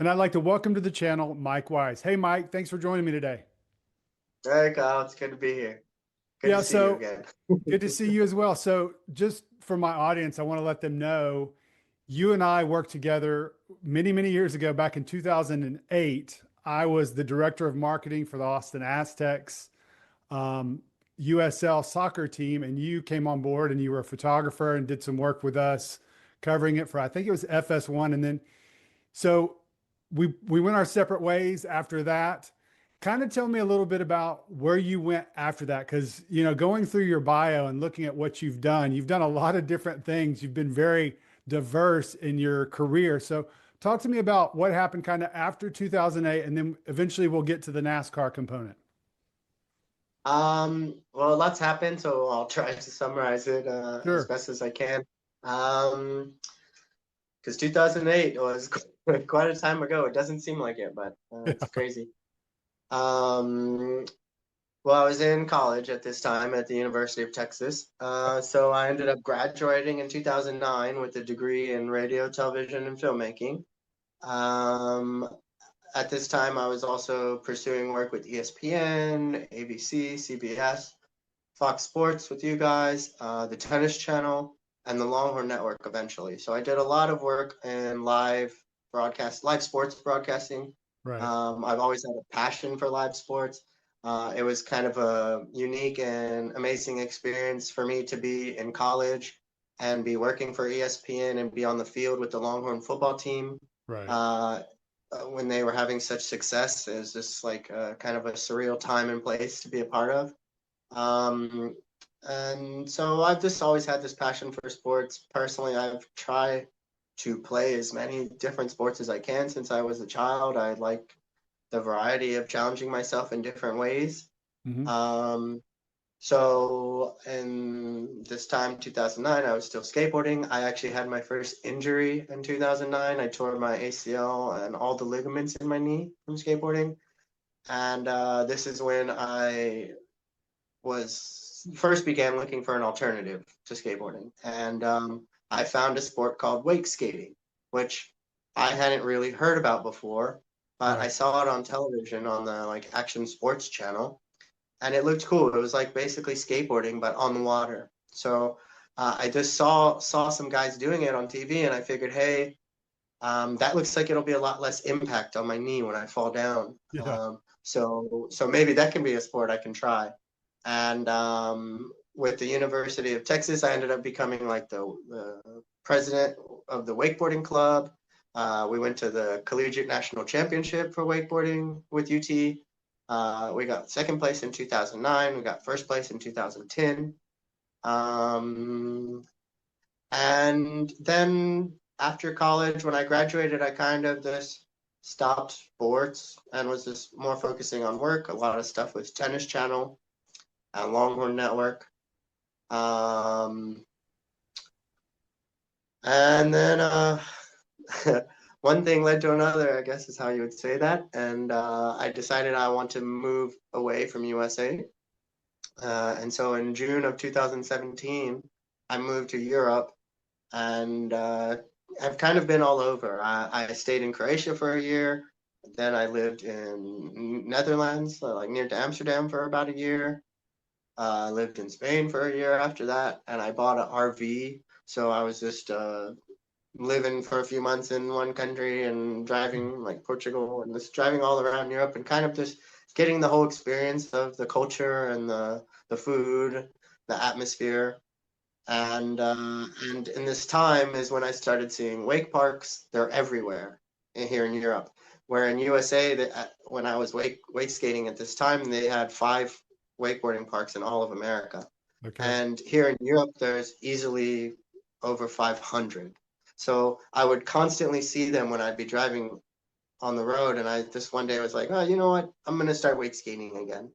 And I'd like to welcome to the channel Mike Wise. Hey, Mike, thanks for joining me today. Hey Kyle, it's good to be here. Good to Yeah, see you so again. good to see you as well. So, just for my audience, I want to let them know you and I worked together many, many years ago, back in 2008. I was the director of marketing for the Austin Aztecs USL soccer team, and you came on board and you were a photographer and did some work with us covering it for, I think it was FS1. And then so we went our separate ways after that. Kind of tell me a little bit about where you went after that, because going through your bio and looking at what you've done a lot of different things. You've been very diverse in your career. So talk to me about what happened kind of after 2008, and then eventually we'll get to the NASCAR component. Well, lots happened, so I'll try to summarize it as Sure. best as I can. Because 2008 was quite a time ago. It doesn't seem like it, but it's crazy. Um, well, I was in college at this time at the University of Texas. So I ended up graduating in 2009 with a degree in radio, television, and filmmaking. Um, At this time, I was also pursuing work with ESPN, ABC, CBS, Fox Sports with you guys, the Tennis Channel, and the Longhorn Network eventually. So I did a lot of work in live sports broadcasting. Right. I've always had a passion for live sports. It was kind of a unique and amazing experience for me to be in college and be working for ESPN and be on the field with the Longhorn football team. Right. Uh, when they were having such success. It was just like kind of a surreal time and place to be a part of. Um, and so I've just always had this passion for sports. Personally, I've tried to play as many different sports as I can since I was a child. I like the variety of challenging myself in different ways. Hmm. Um, so in this time, 2009, I was still skateboarding. I actually had my first injury in 2009. I tore my ACL and all the ligaments in my knee from skateboarding. And this is when I was first began looking for an alternative to skateboarding. And I found a sport called wake skating, which I hadn't really heard about before, but I Right. saw it on television on the like Action Sports channel and it looked cool. It was like basically skateboarding but on the water. So I just saw some guys doing it on TV, and I figured, hey, that looks like it'll be a lot less impact on my knee when I fall down. Yeah. So maybe that can be a sport I can try. And with the University of Texas, I ended up becoming like the president of the wakeboarding club. We went to the Collegiate National Championship for wakeboarding with UT. We got second place in 2009. We got first place in 2010. Um, and then after college, when I graduated, I kind of just stopped sports and was just more focusing on work. A lot of stuff with Tennis Channel and Longhorn Network. Um, and then one thing led to another, I guess is how you would say that. And I decided I want to move away from USA. And so in June of 2017, I moved to Europe and I've kind of been all over. I stayed in Croatia for a year. Then I lived in Netherlands, like near to Amsterdam for about a year. I lived in Spain for a year after that, and I bought an RV. So I was just living for a few months in one country and driving like Portugal and just driving all around Europe and kind of just getting the whole experience of the culture and the food, the atmosphere. And in this time is when I started seeing wake parks. They're everywhere here in Europe. Where in USA, when I was wake skating at this time, they had 5 wakeboarding parks in all of America. Okay. And here in Europe, there's easily over 500. So I would constantly see them when I'd be driving on the road. And I just one day was like, oh, you know what? I'm going to start wake skating again.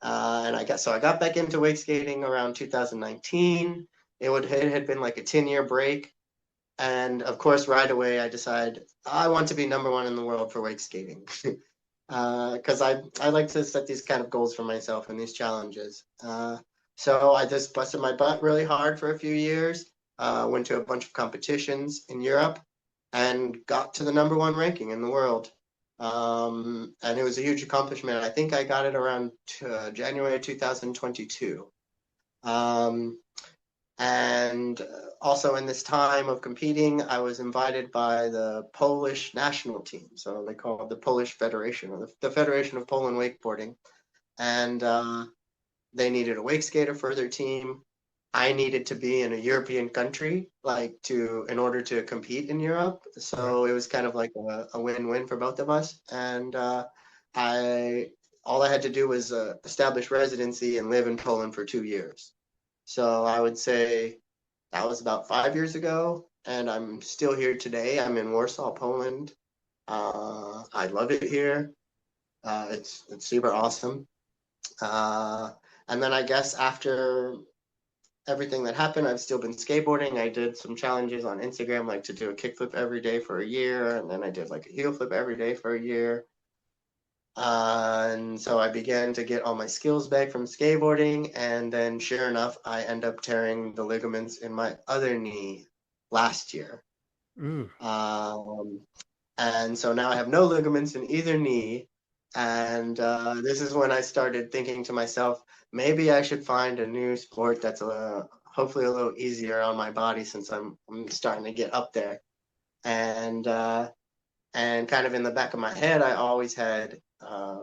And I got back into wake skating around 2019. It had been like a 10-year break. And of course, right away, I decided I want to be number one in the world for wake skating. Because I like to set these kind of goals for myself and these challenges. So I just busted my butt really hard for a few years. Went to a bunch of competitions in Europe, and got to the #1 ranking in the world. And it was a huge accomplishment. I think I got it around January 2022. Um, and also in this time of competing, I was invited by the Polish national team. So they call it the Polish Federation, or the Federation of Poland Wakeboarding. And they needed a wake skater for their team. I needed to be in a European country, like in order to compete in Europe. Right. So it was kind of like a win-win for both of us. And I all I had to do was establish residency and live in Poland for 2 years. So I would say that was about 5 years ago, and I'm still here today. I'm in Warsaw, Poland. I love it here. It's super awesome. And then I guess after everything that happened, I've still been skateboarding. I did some challenges on Instagram, like to do a kickflip every day for a year, and then I did like a heel flip every day for a year. And so I began to get all my skills back from skateboarding, and then sure enough, I end up tearing the ligaments in my other knee last year. Ooh. And so now I have no ligaments in either knee. And this is when I started thinking to myself, maybe I should find a new sport that's hopefully a little easier on my body, since I'm starting to get up there. And kind of in the back of my head, I always had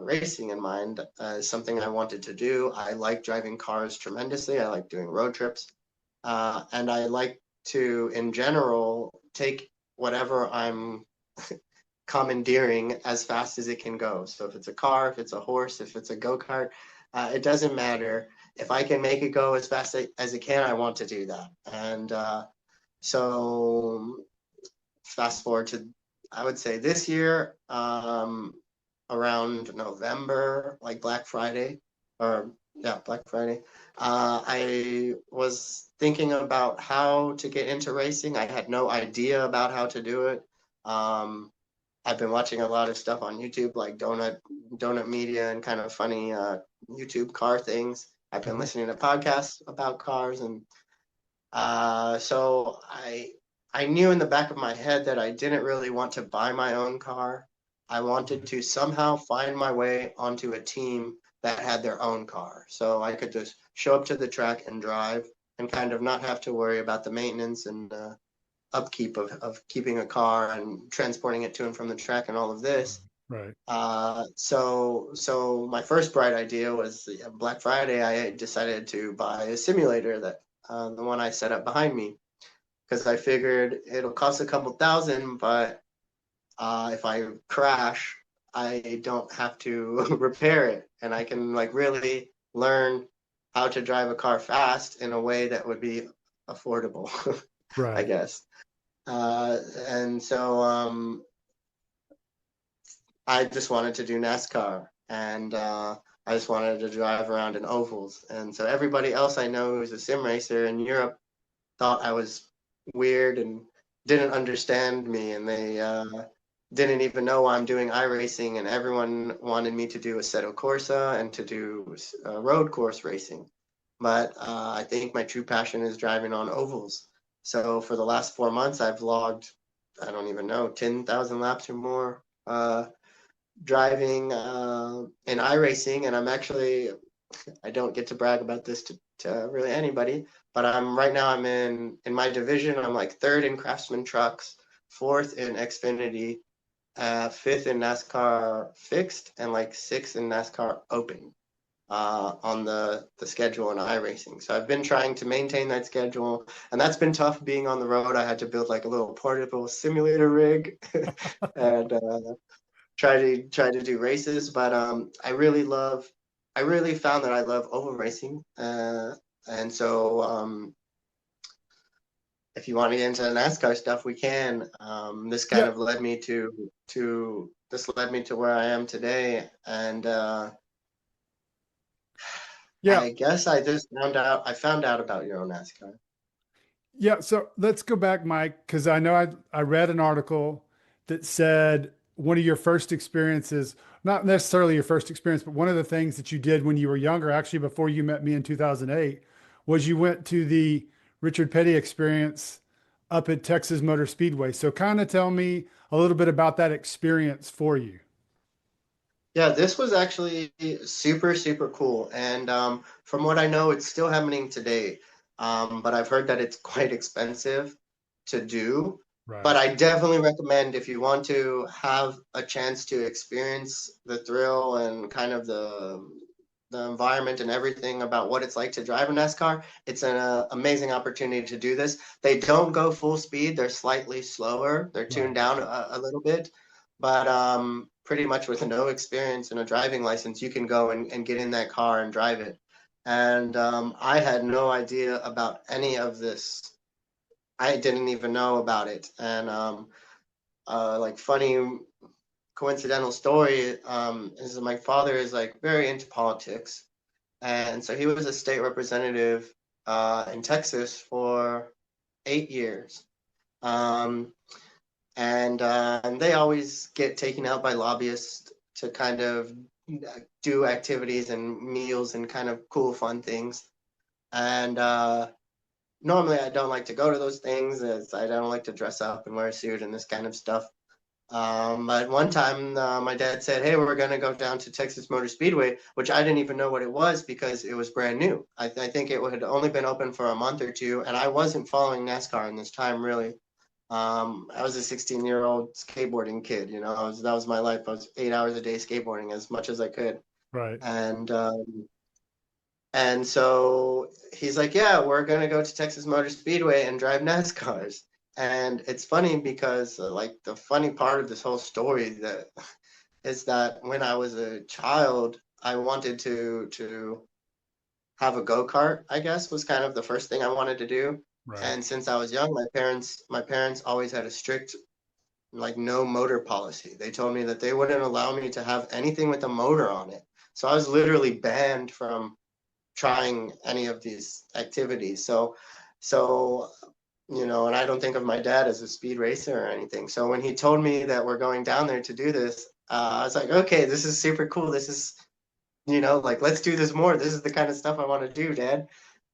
racing in mind as something I wanted to do. I like driving cars tremendously. I like doing road trips. And I like to, in general, take whatever I'm commandeering as fast as it can go. So if it's a car, if it's a horse, if it's a go-kart, it doesn't matter. If I can make it go as fast as it can, I want to do that. And so fast forward to, I would say this year, around November, like Black Friday, Black Friday, I was thinking about how to get into racing. I had no idea about how to do it. I've been watching a lot of stuff on YouTube, like Donut Media and kind of funny YouTube car things. I've been listening to podcasts about cars, and so I knew in the back of my head that I didn't really want to buy my own car. I wanted to somehow find my way onto a team that had their own car, so I could just show up to the track and drive, and kind of not have to worry about the maintenance and upkeep of keeping a car and transporting it to and from the track and all of this. Right. So my first bright idea was Black Friday. I decided to buy a simulator, that the one I set up behind me, because I figured it'll cost a couple thousand, but if I crash, I don't have to repair it, and I can like really learn how to drive a car fast in a way that would be affordable, I Right. guess. And so I just wanted to do NASCAR, and I just wanted to drive around in ovals. And so everybody else I know who's a sim racer in Europe thought I was weird and didn't understand me, and they didn't even know why I'm doing iRacing. And everyone wanted me to do Assetto Corsa and to do road course racing. But I think my true passion is driving on ovals. So for the last 4 months, I've logged, I don't even know, 10,000 laps or more driving in iRacing. And I don't get to brag about this to really anybody, but right now I'm in my division. I'm like third in Craftsman trucks, fourth in Xfinity, fifth in NASCAR fixed, and like sixth in NASCAR open on the schedule in iRacing. So I've been trying to maintain that schedule, and that's been tough being on the road. I had to build like a little portable simulator rig and try to do races. But I really found that I love oval racing, and so if you want to get into the NASCAR stuff, we can. This kind Yeah. of led me to where I am today, and Yeah. I guess I found out about EuroNASCAR. Yeah. So let's go back, Mike, because I know I read an article that said one of your first experiences, not necessarily your first experience, but one of the things that you did when you were younger, actually before you met me in 2008, was you went to the Richard Petty experience up at Texas Motor Speedway. So kind of tell me a little bit about that experience for you. Yeah, this was actually super, super cool. And from what I know, it's still happening today. But I've heard that it's quite expensive to do. But Right. I definitely recommend if you want to have a chance to experience the thrill and kind of the environment and everything about what it's like to drive a NASCAR, it's an amazing opportunity to do this. They don't go full speed, they're slightly slower, they're tuned Right. down a little bit. But pretty much with no experience and a driving license, you can go and get in that car and drive it. And I had no idea about any of this. I didn't even know about it. And like funny coincidental story is that my father is like very into politics, and so he was a state representative in Texas for 8 years. Um, and they always get taken out by lobbyists to kind of do activities and meals and kind of cool, fun things. And normally, I don't like to go to those things, as I don't like to dress up and wear a suit and this kind of stuff. But one time, my dad said, "Hey, we're gonna go down to Texas Motor Speedway," which I didn't even know what it was because it was brand new. I think it had only been open for a month or two, and I wasn't following NASCAR in this time really. I was a 16-year-old skateboarding kid. That was my life. I was 8 hours a day skateboarding as much as I could, Right. and so he's like, "Yeah, we're gonna go to Texas Motor Speedway and drive NASCARs." And it's funny because like the funny part of this whole story that is that when I was a child, I wanted to have a go-kart, I guess, was kind of the first thing I wanted to do. Right. And since I was young, my parents always had a strict like no motor policy. They told me that they wouldn't allow me to have anything with a motor on it. So I was literally banned from trying any of these activities. So and I don't think of my dad as a speed racer or anything. So when he told me that we're going down there to do this, I was like, okay, this is super cool. This is, like let's do this more. This is the kind of stuff I want to do, Dad.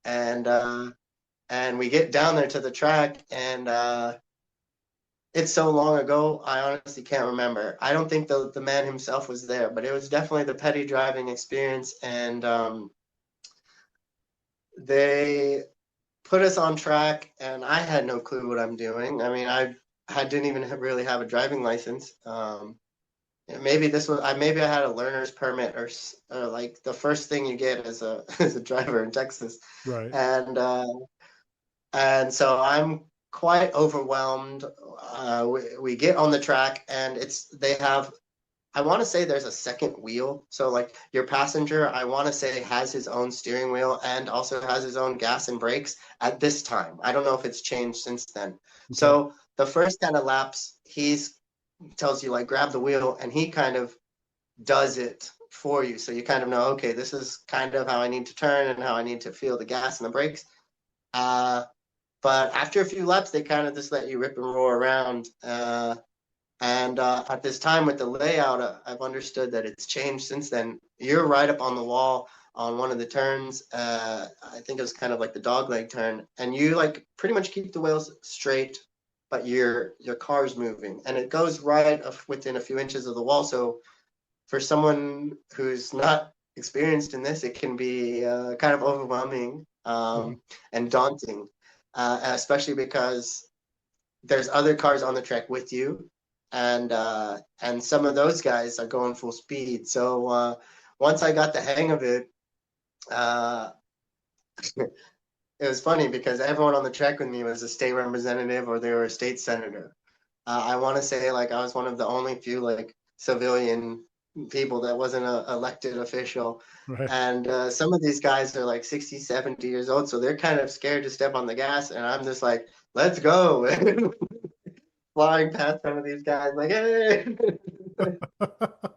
And we get down there to the track, and it's so long ago, I honestly can't remember. I don't think the man himself was there, but it was definitely the petty driving experience. And they put us on track, and I had no clue what I'm doing. I mean, I didn't even really have a driving license. Maybe this was maybe I had a learner's permit, or like the first thing you get as a as a driver in Texas, Right. and so I'm quite overwhelmed. We get on the track, and they have, I want to say there's a second wheel. So like your passenger, I want to say has his own steering wheel and also has his own gas and brakes at this time. I don't know if it's changed since then. Okay. So the first kind of laps, he's tells you like grab the wheel, and he kind of does it for you. So you kind of know, okay, this is kind of how I need to turn and how I need to feel the gas and the brakes. Uh, but after a few laps, they kind of just let you rip and roar around. And at this time with the layout, I've understood that it's changed since then. You're right up on the wall on one of the turns. I think it was kind of like the dog leg turn, and you like pretty much keep the wheels straight, but your car's moving, and it goes right within a few inches of the wall. So for someone who's not experienced in this, it can be kind of overwhelming Mhm. and daunting, especially because there's other cars on the track with you, and some of those guys are going full speed. So once I got the hang of it, uh, it was funny because everyone on the track with me was a state representative or they were a state senator. I want to say like I was one of the only few like civilian people that wasn't a elected official. Right. And some of these guys are like 60, 70 years old, so they're kind of scared to step on the gas. And I'm just like, let's go. Flying past some of these guys, like, hey,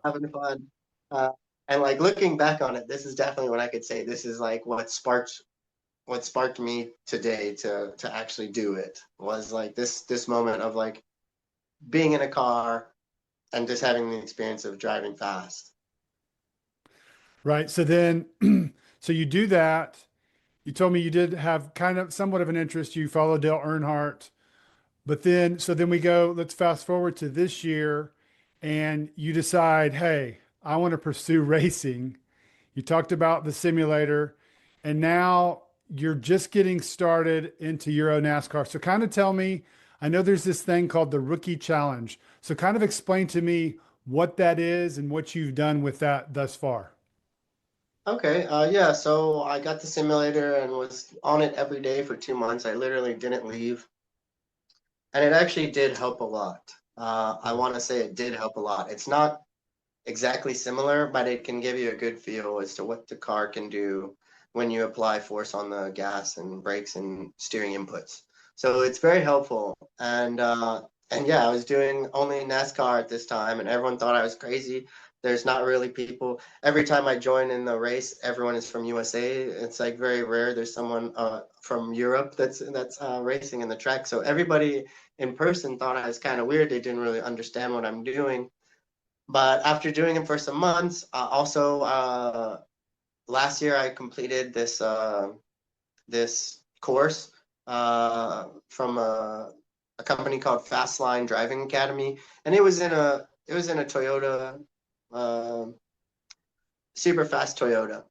having fun. Uh, and like looking back on it, this is definitely what I could say. This is like what sparked me today to actually do it was like this moment of like being in a car and just having the experience of driving fast. Right. So then, so you do that. You told me you did have kind of somewhat of an interest. You followed Dale Earnhardt. But then, so then we go, let's fast forward to this year, and you decide, hey, I want to pursue racing. You talked about the simulator, and now you're just getting started into Euro NASCAR. So kind of tell me, I know there's this thing called the Rookie Challenge. So kind of explain to me what that is and what you've done with that thus far. Okay, yeah, so I got the simulator and was on it every day for 2 months. I literally didn't leave. And it actually did help a lot. I Okay. want to say it did help a lot. It's not exactly similar, but it can give you a good feel as to what the car can do when you apply force on the gas and brakes and steering inputs. So it's very helpful. And yeah, I was doing only NASCAR at this time, and everyone thought I was crazy. There's not really people. Every time I join in the race, everyone is from USA. It's like very rare. There's someone from Europe that's racing in the track. So everybody in person thought I was kind of weird. They didn't really understand what I'm doing. But after doing it for some months, also last year I completed this course from a company called Fastline Driving Academy, and it was in a Toyota, uh, super fast Toyota.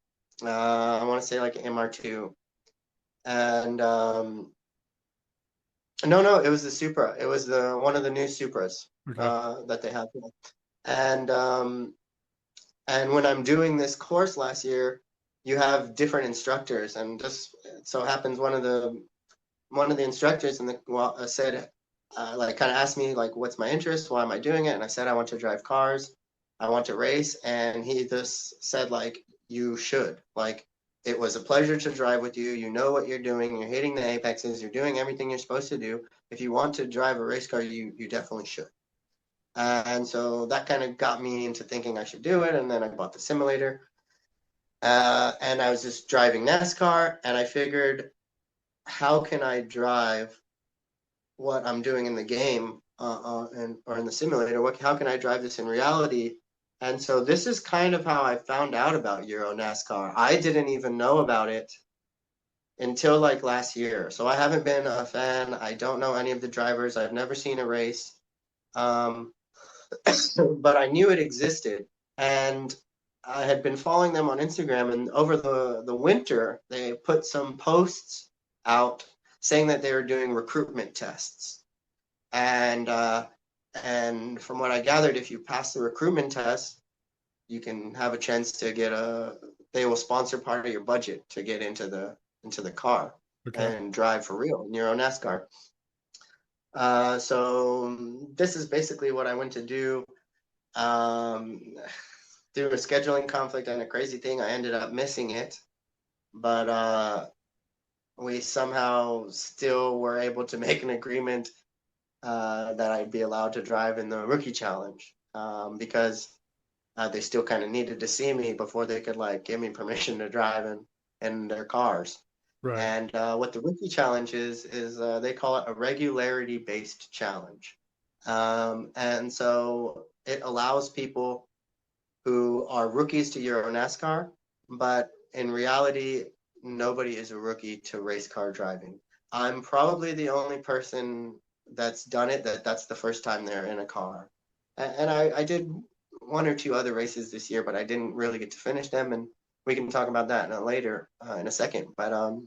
I want to say like an MR2, and no, it was the Supra. It was the one of the new Supras Okay. that they have, and and when I'm doing this course last year, you have different instructors, and just so happens one of the instructors in the well, said, like, kind of asked me like, what's my interest? Why am I doing it? And I said, I want to drive cars, I want to race, and he just said like, you should. Like, it was a pleasure to drive with you. You know what you're doing. You're hitting the apexes. You're doing everything you're supposed to do. If you want to drive a race car, you definitely should. And so that kind of got me into thinking I should do it. And then I bought the simulator. And I was just driving NASCAR, and I figured, how can I drive what I'm doing in the game and or in the simulator? How can I drive this in reality? And so this is kind of how I found out about Euro NASCAR. I didn't even know about it until like last year. So I haven't been a fan. I don't know any of the drivers. I've never seen a race. Um, but I knew it existed. And I had been following them on Instagram, and over the winter, they put some posts out saying that they were doing recruitment tests. And from what I gathered, if you pass the recruitment test, you can have a chance to get a. They will sponsor part of your budget to get into the car Okay. and drive for real in your own NASCAR. So this is basically what I went to do. Um, Through a scheduling conflict and a crazy thing, I ended up missing it. But we somehow still were able to make an agreement that I'd be allowed to drive in the rookie challenge because they still kind of needed to see me before they could like give me permission to drive in their cars. Right. And what the rookie challenge is they call it a regularity based challenge. And so it allows people who are rookies to Euro NASCAR, but in reality, nobody is a rookie to race car driving. I'm probably the only person that's done it that's the first time they're in a car. And I did one or two other races this year, but I didn't really get to finish them, and we can talk about that later in a second. But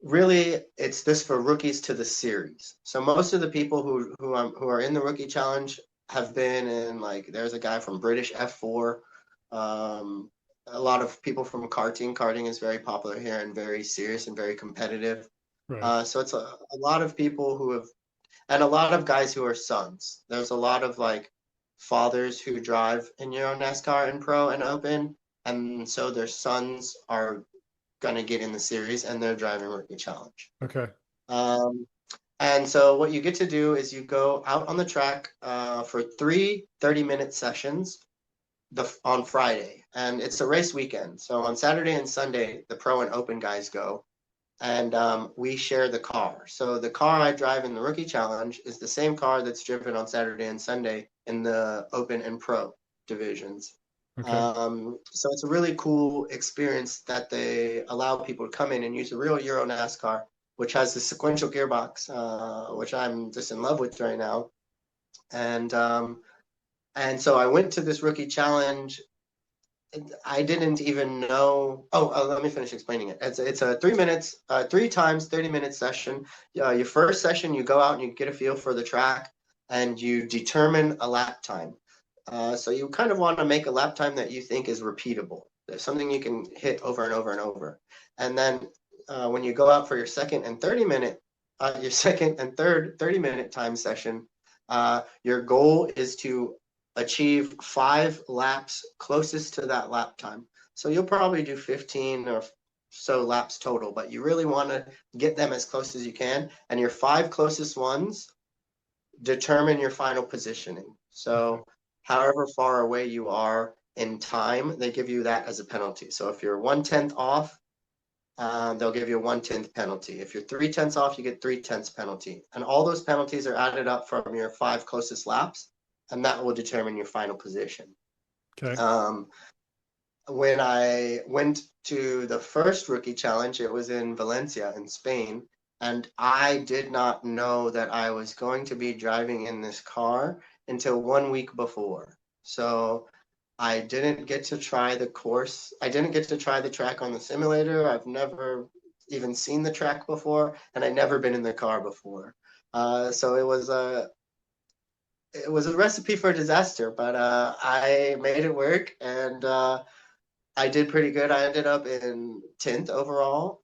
really, it's this for rookies to the series. So most of the people who are in the rookie challenge have been in, like, there's a guy from British F4. A lot of people from karting. Karting is very popular here and very serious and very competitive. Right. So it's a lot of people who have, and a lot of guys who are sons. There's a lot of like fathers who drive in Euro NASCAR and Pro and Open, and so their sons are gonna get in the series and they're driving rookie challenge. Okay. Um, and so what you get to do is you go out on the track for three 30-minute sessions on Friday, and it's a race weekend. So on Saturday and Sunday, the pro and open guys go, and we share the car. So the car I drive in the rookie challenge is the same car that's driven on Saturday and Sunday in the open and pro divisions. Okay. So it's a really cool experience that they allow people to come in and use a real Euro NASCAR which has the sequential gearbox, which I'm just in love with right now. And so I went to this rookie challenge. I didn't even know. Let me finish explaining it. It's a 3 minutes, 3 times 30-minute session. Your first session, you go out and you get a feel for the track, and you determine a lap time. So you kind of want to make a lap time that you think is repeatable. There's something you can hit over and over and over. And then when you go out for your second and 30-minute, your second and third 30-minute time session, your goal is to achieve 5 laps closest to that lap time. So you'll probably do 15 or so laps total, but you really want to get them as close as you can. And your 5 closest ones determine your final positioning. So however far away you are in time, they give you that as a penalty. So if you're 1/10 off, they'll give you a 1/10 penalty. If you're 3/10 off, you get 3/10 penalty. And all those penalties are added up from your 5 closest laps, and that will determine your final position. Okay. When I went to the first rookie challenge, it was in Valencia in Spain, and I did not know that I was going to be driving in this car until 1 week before. So I didn't get to try the course. I didn't get to try the track on the simulator. I've never even seen the track before, and I'd never been in the car before. So it was a recipe for disaster, but I made it work, and I did pretty good. I ended up in 10th overall.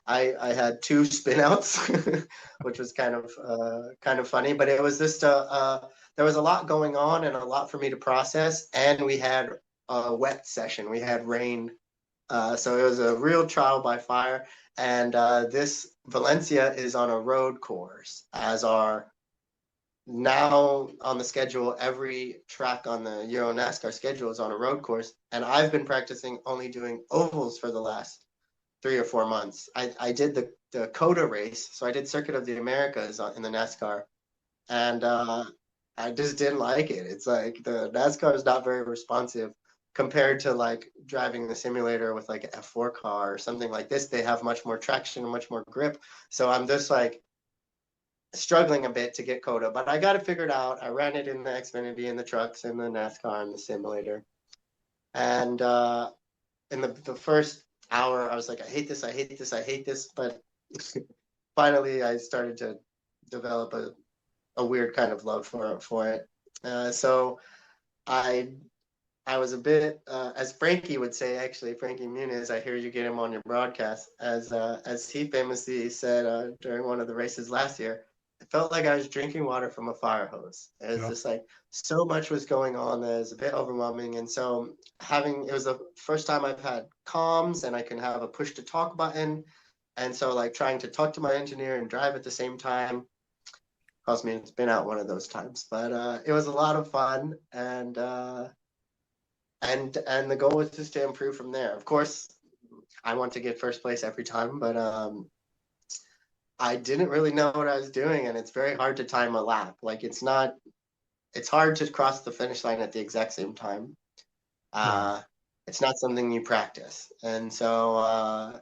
I had 2 spinouts, which was kind of funny, but it was just there was a lot going on and a lot for me to process, and we had a wet session. We had rain, so it was a real trial by fire. And this Valencia is on a road course, as are now on the schedule. Every track on the EuroNASCAR schedule is on a road course, and I've been practicing only doing ovals for the last 3 or 4 months. I did the COTA race, so I did Circuit of the Americas in the NASCAR, and I just didn't like it. It's like the NASCAR is not very responsive compared to like driving the simulator with like an F4 car or something like this. They have much more traction and much more grip. So I'm just like struggling a bit to get COTA, but I got it figured out. I ran it in the Xfinity, in the trucks, in the NASCAR, and the simulator. And in the first hour, I was like, I hate this, I hate this, I hate this. But finally, I started to develop a weird kind of love for it. So I was a bit, as Frankie would say, actually, Frankie Muniz, I hear you get him on your broadcast, as he famously said during one of the races last year, I felt like I was drinking water from a fire hose. It was just like so much was going on that it was a bit overwhelming. And so it was the first time I've had comms, and I can have a push to talk button. And so like trying to talk to my engineer and drive at the same time cost me, it's been out one of those times, but it was a lot of fun. And the goal was just to improve from there. Of course, I want to get first place every time, but I didn't really know what I was doing, and it's very hard to time a lap. Like it's hard to cross the finish line at the exact same time. It's not something you practice. And so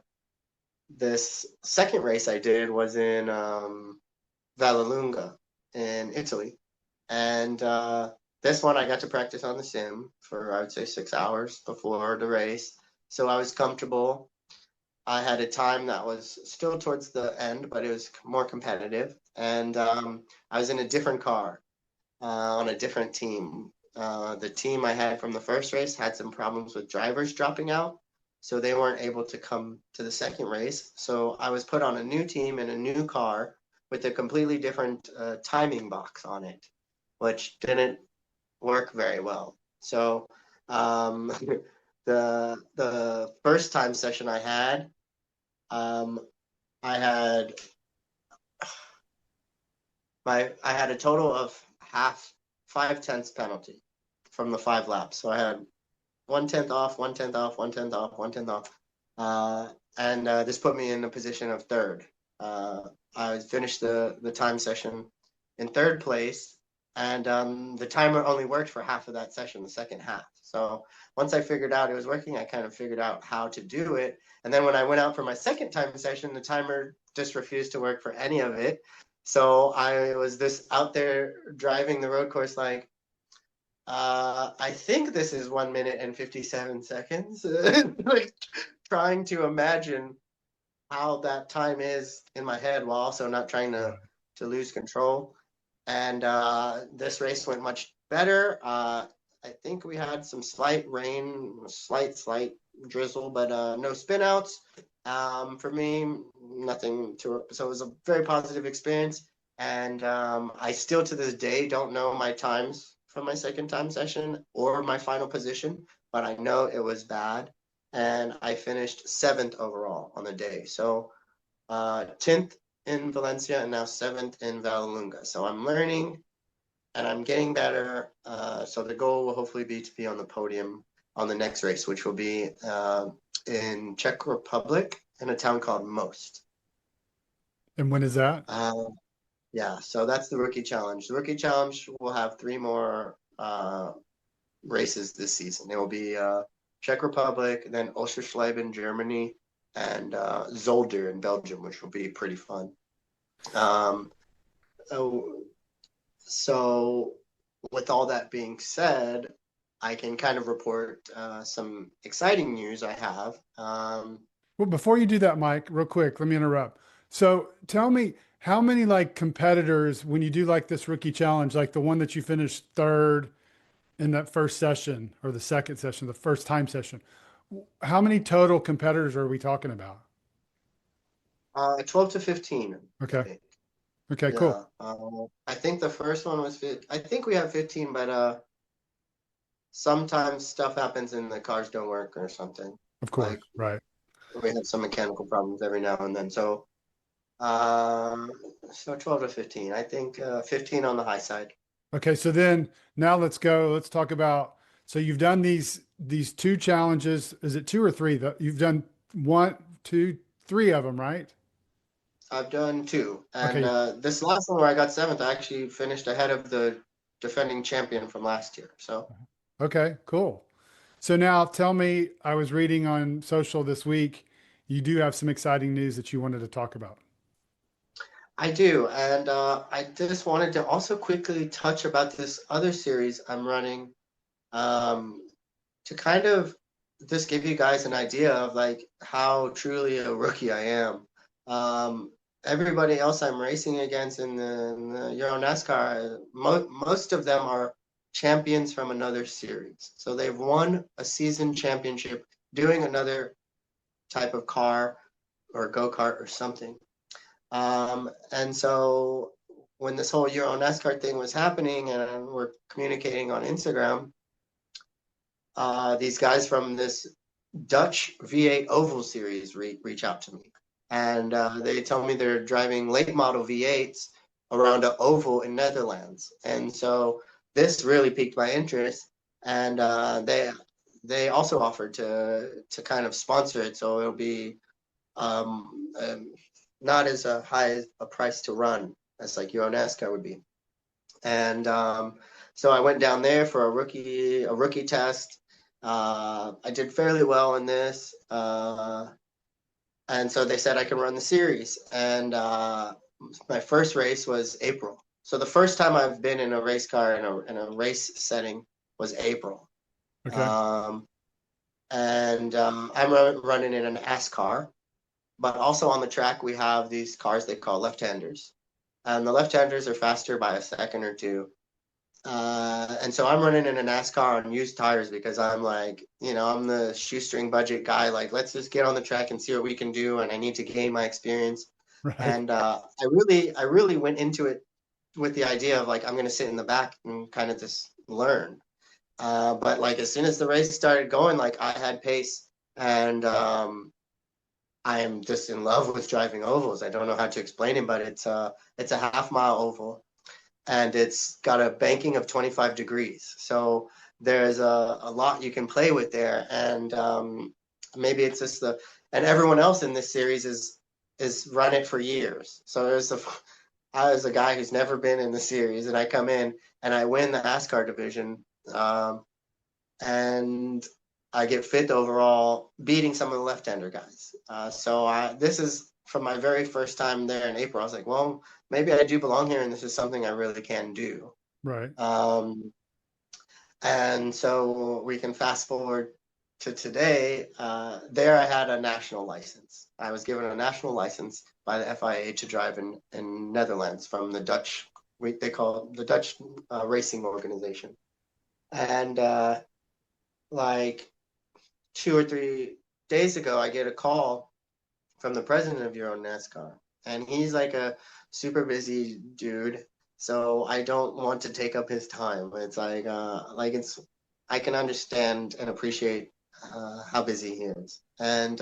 this second race I did was in Vallelunga in Italy. And this one I got to practice on the sim for, I would say, 6 hours before the race. So I was comfortable. I had a time that was still towards the end, but it was more competitive. And I was in a different car on a different team. The team I had from the first race had some problems with drivers dropping out, so they weren't able to come to the second race. So I was put on a new team in a new car with a completely different timing box on it, which didn't work very well. So the first time session I had a total of 5/10 penalty from the 5 laps. So I had 1/10 off, 1/10 off, 1/10 off, 1/10 off, and this put me in a position of third. I finished the time session in third place, and the timer only worked for half of that session, the second half. So once I figured out it was working, I kind of figured out how to do it. And then when I went out for my second time session, the timer just refused to work for any of it. So I was this out there driving the road course like, I think this is 1 minute and 57 seconds. Like trying to imagine how that time is in my head while also not trying to lose control. And this race went much better. I think we had some slight rain, slight drizzle, but no spin outs. For me, nothing to, so it was a very positive experience. And I still to this day don't know my times from my second time session or my final position, but I know it was bad. And I finished 7th overall on the day. So 10th in Valencia and now 7th in Vallelunga. So I'm learning and I'm getting better. So the goal will hopefully be to be on the podium on the next race, which will be in Czech Republic in a town called Most. And when is that? Yeah, so that's the Rookie Challenge. The Rookie Challenge will have 3 more races this season. It will be Czech Republic, then Oschersleben, Germany, and Zolder in Belgium, which will be pretty fun. So with all that being said, I can kind of report some exciting news I have. Well, before you do that, Mike, real quick, let me interrupt. So tell me, how many like competitors, when you do like this rookie challenge, like the one that you finished third in that first session or the second session, the first time session, how many total competitors are we talking about? 12 to 15, I Okay. think. Okay, Yeah. cool. I think the first one was I think we have 15, but sometimes stuff happens and the cars don't work or something. Of course. Like Right. we have some mechanical problems every now and then. So 12 to 15. I think 15 on the high side. Okay. So then now let's go. Let's talk about, so you've done these 2 challenges. Is it 2 or 3? You've done 1, 2, 3 of them, right? I've done 2. And Okay. this last one where I got 7th, I actually finished ahead of the defending champion from last year. So Okay, cool. So now tell me, I was reading on social this week, you do have some exciting news that you wanted to talk about. I do. And I just wanted to also quickly touch about this other series I'm running to kind of just give you guys an idea of like how truly a rookie I am. Everybody else I'm racing against in the EuroNASCAR, most of them are champions from another series. So they've won a season championship doing another type of car or go-kart or something. And so when this whole EuroNASCAR thing was happening and we're communicating on Instagram, these guys from this Dutch V8 Oval series reach out to me. And they tell me they're driving late model V8s around an oval in Netherlands. And so this really piqued my interest. And they also offered to kind of sponsor it. So it'll be not as high a price to run as like EuroNASCAR would be. And so I went down there for a rookie test. I did fairly well in this. And so they said I could run the series. And my first race was April. So the first time I've been in a race car in a race setting was April. Okay. I'm running in an NASCAR, but also on the track we have these cars they call left-handers. And the left-handers are faster by a second or two. And so I'm running in a NASCAR on used tires because I'm like, I'm the shoestring budget guy. Like, let's just get on the track and see what we can do. And I need to gain my experience. Right. And I really went into it with the idea of like, I'm going to sit in the back and kind of just learn. But like, as soon as the race started going, like I had pace and I am just in love with driving ovals. I don't know how to explain it, but it's a half-mile oval. And it's got a banking of 25 degrees. So there's a lot you can play with there. And maybe it's just and everyone else in this series is run it for years. So I was a guy who's never been in the series and I come in and I win the NASCAR division. And I get fifth overall, beating some of the left-hander guys. This is from my very first time there in April. I was like, well, maybe I do belong here, and this is something I really can do. Right. And so we can fast forward to today. There, I had a national license. I was given a national license by the FIA to drive in Netherlands from the Dutch. They call it the Dutch Racing Organization. And like 2 or 3 days ago, I get a call from the president of EuroNASCAR, and he's like a super busy dude. So I don't want to take up his time. It's like I can understand and appreciate how busy he is. And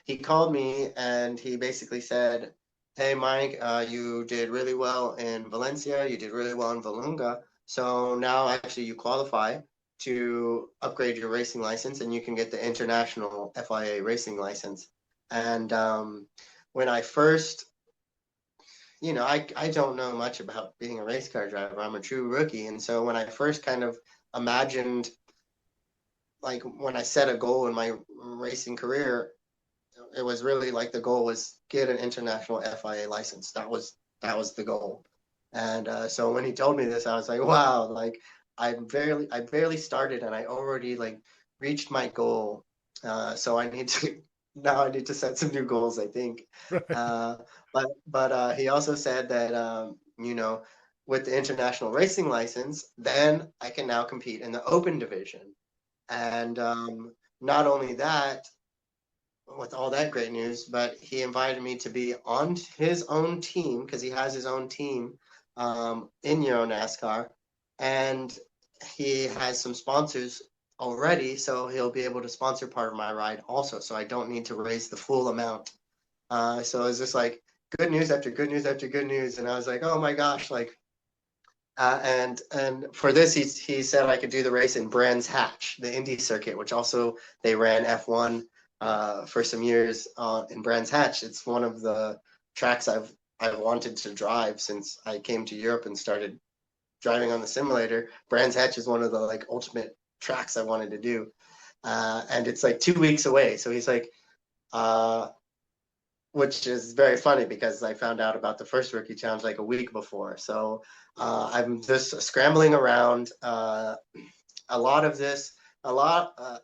he called me and he basically said, "Hey, Mike, you did really well in Valencia. You did really well in Valunga. So now actually you qualify to upgrade your racing license and you can get the international FIA racing license." And when I first, I don't know much about being a race car driver. I'm a true rookie. And so when I first kind of imagined, like when I set a goal in my racing career, it was really like the goal was get an international FIA license. That was the goal. And so when he told me this, I was like, wow, like I barely started and I already like reached my goal. So I need to set some new goals, I think. Right. But he also said that with the international racing license, then I can now compete in the open division. And not only that, with all that great news, but he invited me to be on his own team because he has his own team in EuroNASCAR, and he has some sponsors already, so he'll be able to sponsor part of my ride also. So I don't need to raise the full amount. So it's just like good news after good news after good news, and I was like, oh my gosh, like. And for this, he said I could do the race in Brands Hatch, the Indy circuit, which also they ran F1 for some years in Brands Hatch. It's one of the tracks I've wanted to drive since I came to Europe and started driving on the simulator. Brands Hatch is one of the like ultimate tracks I wanted to do, and it's like 2 weeks away. So he's like, which is very funny because I found out about the first rookie challenge like a week before. So I'm just scrambling around.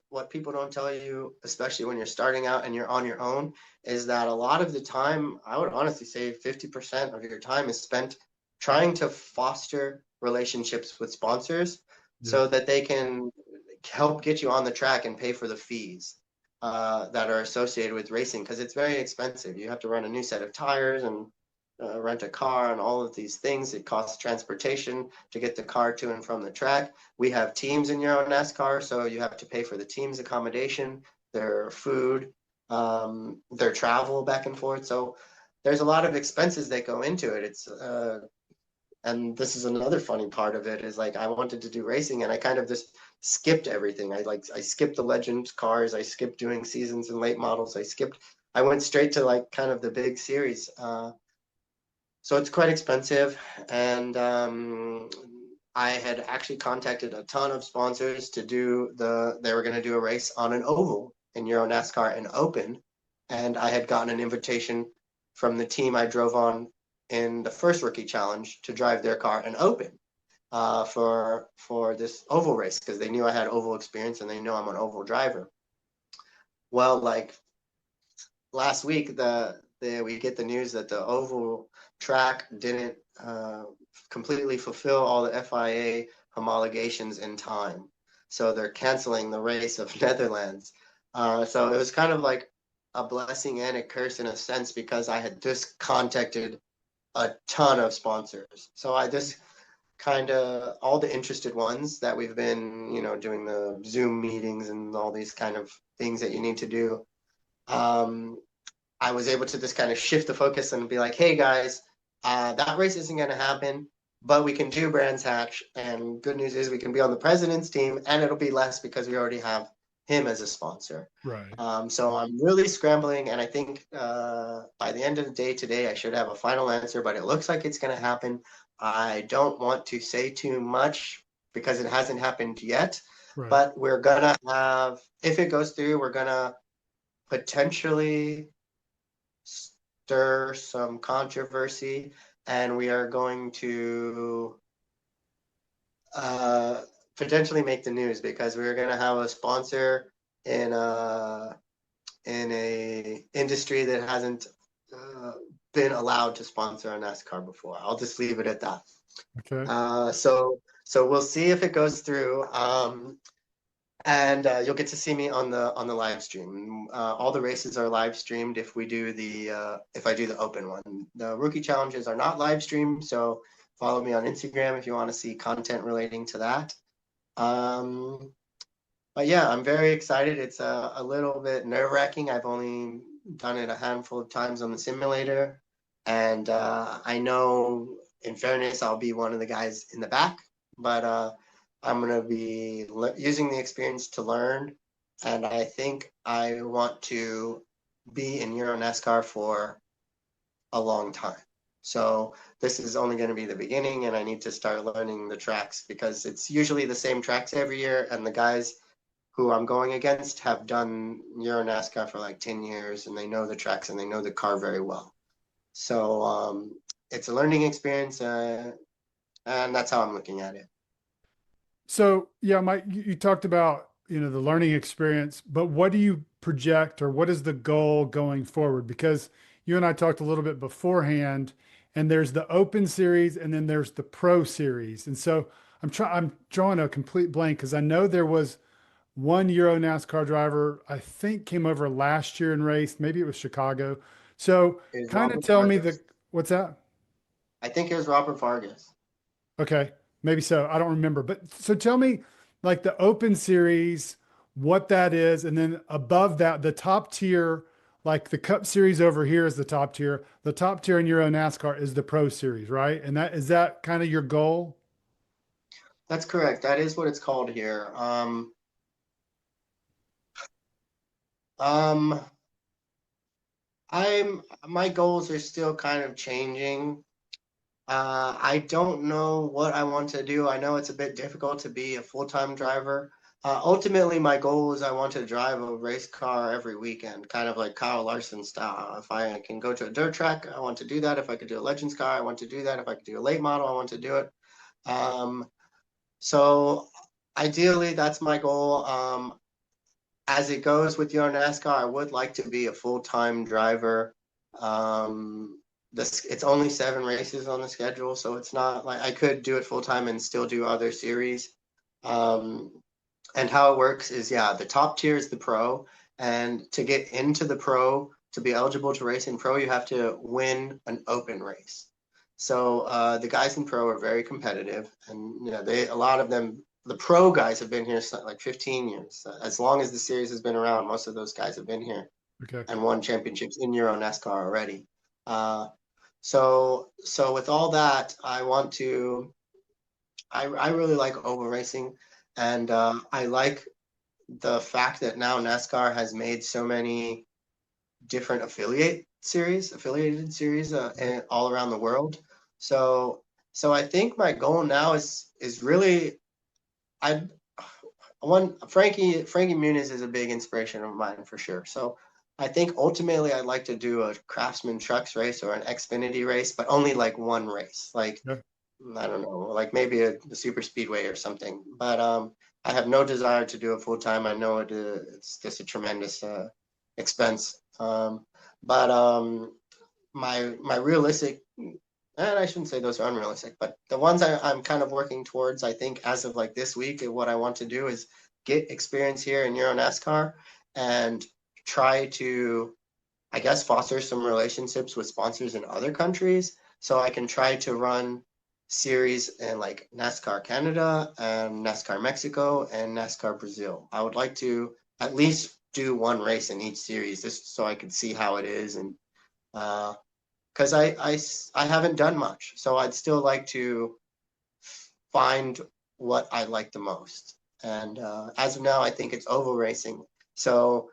What people don't tell you, especially when you're starting out and you're on your own, is that a lot of the time, I would honestly say 50% of your time is spent trying to foster relationships with sponsors so that they can help get you on the track and pay for the fees that are associated with racing, because it's very expensive. You have to run a new set of tires and rent a car and all of these things. It costs transportation to get the car to and from the track. We have teams in EuroNASCAR, so you have to pay for the team's accommodation, their food, their travel back and forth. So there's a lot of expenses that go into it. And this is another funny part of it, is like I wanted to do racing and I kind of just skipped everything. I skipped the legend cars. I skipped doing seasons and late models. I went straight to like kind of the big series. So it's quite expensive. And I had actually contacted a ton of sponsors to they were going to do a race on an oval in EuroNASCAR and Open. And I had gotten an invitation from the team I drove on in the first rookie challenge to drive their car and Open for this oval race, because they knew I had oval experience and they know I'm an oval driver. Well, like last week, we get the news that the oval track didn't completely fulfill all the FIA homologations in time, so they're canceling the race of Netherlands. So it was kind of like a blessing and a curse in a sense, because I had just contacted a ton of sponsors. So I just kind of, all the interested ones that we've been, doing the Zoom meetings and all these kind of things that you need to do. I was able to just kind of shift the focus and be like, hey guys, that race isn't going to happen, but we can do Brands Hatch. And good news is we can be on the president's team, and it'll be less because we already have him as a sponsor. Right. So I'm really scrambling, and I think by the end of the day today, I should have a final answer, but it looks like it's going to happen. I don't want to say too much because it hasn't happened yet, Right. but we're gonna have, if it goes through, we're gonna potentially stir some controversy, and we are going to uh, potentially make the news because we're gonna have a sponsor in a industry that hasn't uh, been allowed to sponsor a NASCAR before. I'll just leave it at that. Okay. So we'll see if it goes through. And you'll get to see me on the live stream. All the races are live streamed if I do the open one. The rookie challenges are not live streamed, so follow me on Instagram if you want to see content relating to that. Um, but yeah, I'm very excited. It's a little bit nerve-wracking. I've only done it a handful of times on the simulator, and I know, in fairness, I'll be one of the guys in the back, but I'm going to be using the experience to learn, and I think I want to be in EuroNASCAR for a long time. So this is only going to be the beginning, and I need to start learning the tracks because it's usually the same tracks every year, and the guys who I'm going against have done EuroNASCAR for like 10 years, and they know the tracks and they know the car very well. So it's a learning experience, and that's how I'm looking at it. So yeah, Mike, you talked about, the learning experience, but what do you project or what is the goal going forward? Because you and I talked a little bit beforehand, and there's the open series and then there's the pro series. And so I'm drawing a complete blank because I know there was one Euro NASCAR driver, I think came over last year and raced. Maybe it was Chicago. So Is kind of Robert tell me Vargas? what's that? I think it was Robert Vargas. Okay, maybe so. I don't remember. But so tell me, like the Open Series, what that is, and then above that, the top tier, like the Cup Series over here is the top tier. The top tier in Euro NASCAR is the Pro Series, right? And that kind of your goal? That's correct. That is what it's called here. Um, my goals are still kind of changing. I don't know what I want to do. I know it's a bit difficult to be a full-time driver. Ultimately, my goal is I want to drive a race car every weekend, kind of like Kyle Larson style. If I can go to a dirt track, I want to do that. If I could do a Legends car, I want to do that. If I could do a late model, I want to do it. Um, so ideally, that's my goal. As it goes with your NASCAR, I would like to be a full-time driver. It's only 7 races on the schedule, so it's not like I could do it full-time and still do other series. Um, and how it works is, yeah, the top tier is the pro, and to get into the pro, to be eligible to race in pro, you have to win an open race. So the guys in pro are very competitive, and a lot of them, the pro guys have been here like 15 years. As long as the series has been around, most of those guys have been here Okay. and won championships in Euro NASCAR already. So with all that, I really like oval racing, and I like the fact that now NASCAR has made so many different affiliated series all around the world. So I think my goal now is really I one Frankie Muniz is a big inspiration of mine for sure. So I think ultimately I'd like to do a Craftsman Trucks race or an Xfinity race, but only like one race. Like Yeah. I don't know, like maybe a super speedway or something. But I have no desire to do it full time. I know it's just a tremendous expense. But my realistic, and I shouldn't say those are unrealistic, but the ones I'm kind of working towards, I think as of like this week, and what I want to do is get experience here in Euro NASCAR and try to, I guess, foster some relationships with sponsors in other countries so I can try to run series in like NASCAR Canada and NASCAR Mexico and NASCAR Brazil. I would like to at least do one race in each series just so I could see how it is, and because I haven't done much, so I'd still like to find what I like the most. And as of now, I think it's oval racing. So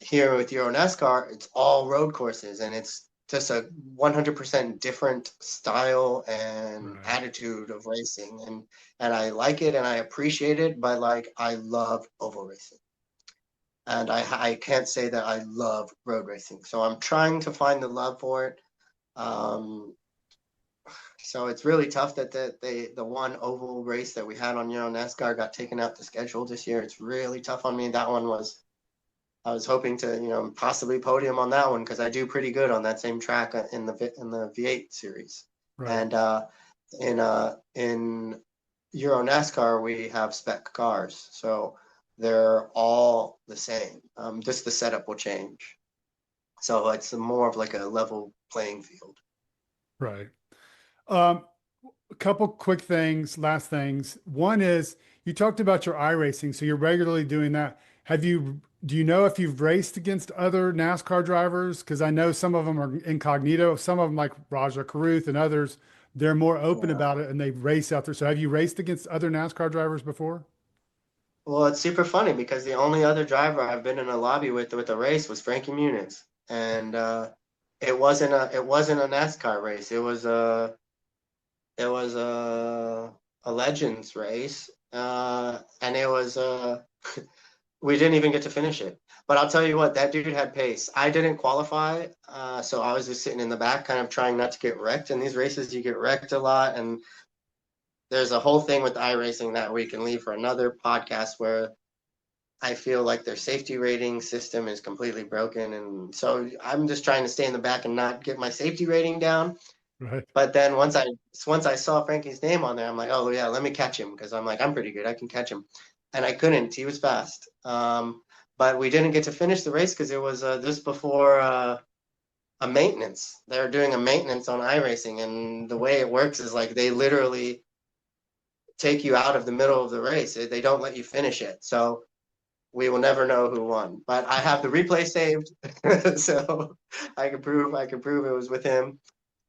here with Euro NASCAR, it's all road courses, and it's just a 100% different style and Right. attitude of racing, and I like it and I appreciate it, but like I love oval racing. And I can't say that I love road racing. So I'm trying to find the love for it. Um, so it's really tough that the one oval race that we had on EuroNASCAR got taken out the schedule this year. It's really tough on me. That one was, I was hoping to, possibly podium on that one because I do pretty good on that same track in the V8 series. Right. And in Euro NASCAR we have spec cars, so they're all the same. Just the setup will change, so it's more of like a level playing field. Right. Um, a couple quick things, last things. One is you talked about your iRacing, so you're regularly doing that. Do you know if you've raced against other NASCAR drivers? Because I know some of them are incognito, some of them like Raja Caruth and others, they're more open Yeah. about it and they race out there. So have you raced against other NASCAR drivers before? Well, it's super funny because the only other driver I've been in a lobby with a race was Frankie Muniz, and it wasn't a NASCAR race. It was a Legends race, and it was we didn't even get to finish it. But I'll tell you what, that dude had pace. I didn't qualify, so I was just sitting in the back, kind of trying not to get wrecked. In these races, you get wrecked a lot, and there's a whole thing with iRacing that we can leave for another podcast where I feel like their safety rating system is completely broken, and so I'm just trying to stay in the back and not get my safety rating down. Right. But then once I saw Frankie's name on there, I'm like, oh yeah, let me catch him because I'm like I'm pretty good, I can catch him, and I couldn't. He was fast, but we didn't get to finish the race because it was just before a maintenance. They were doing a maintenance on iRacing, and the way it works is like they literally take you out of the middle of the race. They don't let you finish it, so we will never know who won. But I have the replay saved, so I can prove it was with him.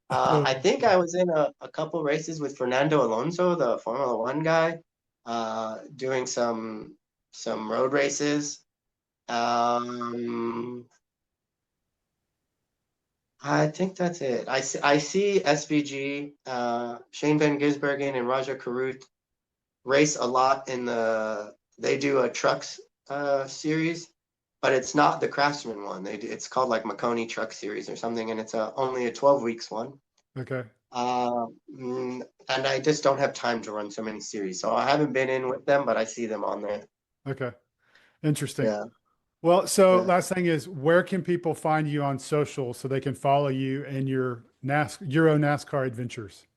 I think I was in a couple races with Fernando Alonso, the Formula One guy, doing some road races. Um, I think that's it. I see SVG, Shane Van Gisbergen and Raja Caruth race a lot they do a trucks series, but it's not the Craftsman one. It's called like Maconi Truck Series or something, and it's only a 12 weeks one. Okay. And I just don't have time to run so many series, so I haven't been in with them, but I see them on there. Okay. Interesting. Yeah, Well, so yeah, last thing is where can people find you on social so they can follow you and your Euro NASCAR adventures?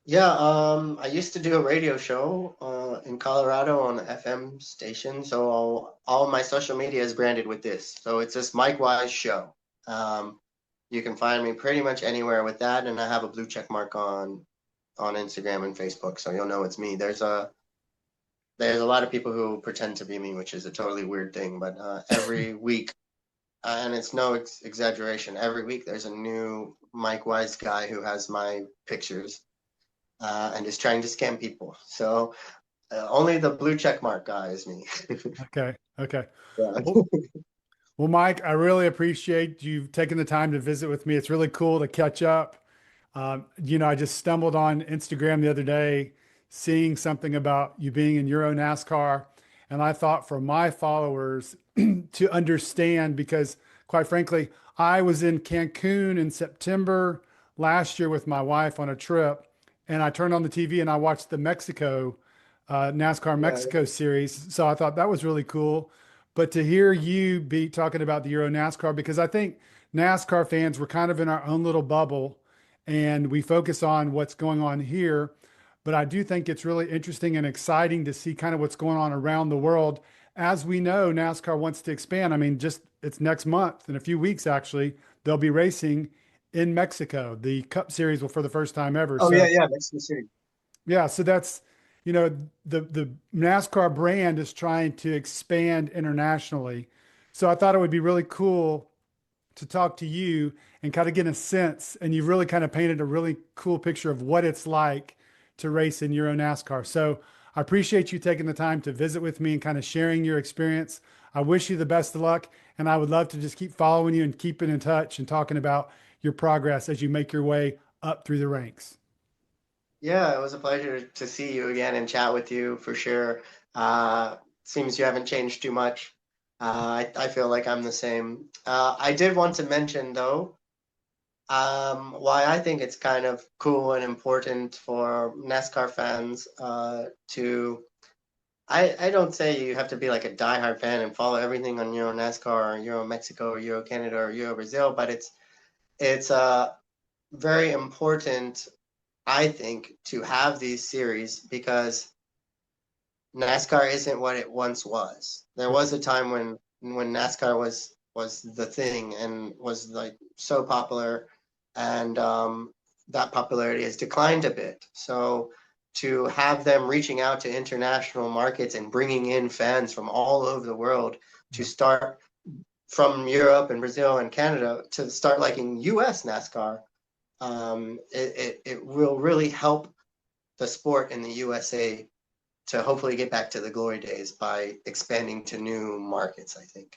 yeah. I used to do a radio show in Colorado on an FM station, so all my social media is branded with this. So it's just Mike Wise Show. Um, you can find me pretty much anywhere with that, and I have a blue check mark on Instagram and Facebook, so you'll know it's me. There's a lot of people who pretend to be me, which is a totally weird thing. But every week, and it's no exaggeration, every week there's a new Mike Wise guy who has my pictures and is trying to scam people. So only the blue check mark guy is me. Okay. Okay. Yeah. Well, well, Mike, I really appreciate you taking the time to visit with me. It's really cool to catch up. I just stumbled on Instagram the other day, seeing something about you being in Euro NASCAR. And I thought for my followers to understand, because quite frankly, I was in Cancun in September last year with my wife on a trip, and I turned on the TV and I watched the NASCAR Yeah. Mexico series. So I thought that was really cool. But to hear you be talking about the Euro NASCAR, because I think NASCAR fans were kind of in our own little bubble and we focus on what's going on here. But I do think it's really interesting and exciting to see kind of what's going on around the world. As we know, NASCAR wants to expand. I mean, just it's next month, in a few weeks, actually, they'll be racing in Mexico. The Cup Series will for the first time ever. Oh yeah, So yeah, that's the city. yeah, so that's, the NASCAR brand is trying to expand internationally. So I thought it would be really cool to talk to you and kind of get a sense, and you've really kind of painted a really cool picture of what it's like to race in Euro NASCAR. So I appreciate you taking the time to visit with me and kind of sharing your experience. I wish you the best of luck, and I would love to just keep following you and keeping in touch and talking about your progress as you make your way up through the ranks. Yeah, it was a pleasure to see you again and chat with you for sure. Seems you haven't changed too much. I feel like I'm the same. I did want to mention though, why I think it's kind of cool and important for NASCAR fans to. I don't say you have to be like a diehard fan and follow everything on Euro NASCAR or Euro Mexico or Euro Canada or Euro Brazil, but it's very important, I think, to have these series because NASCAR isn't what it once was. There was a time when NASCAR was the thing and was like so popular, and that popularity has declined a bit. So to have them reaching out to international markets and bringing in fans from all over the world to start from Europe and Brazil and Canada to start liking U.S. NASCAR, it will really help the sport in the USA to hopefully get back to the glory days by expanding to new markets, I think.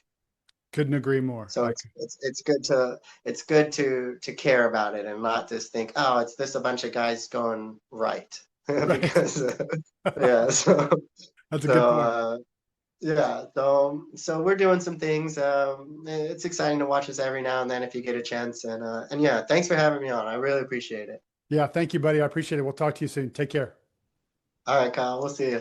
Couldn't agree more. So it's good to care about it and not just think, oh, it's just a bunch of guys going right. Right. Because yeah, That's a good so point. yeah, so we're doing some things. It's exciting to watch us every now and then if you get a chance. And yeah, thanks for having me on. I really appreciate it. Yeah. Thank you, buddy. I appreciate it. We'll talk to you soon. Take care. All right, Kyle, we'll see you.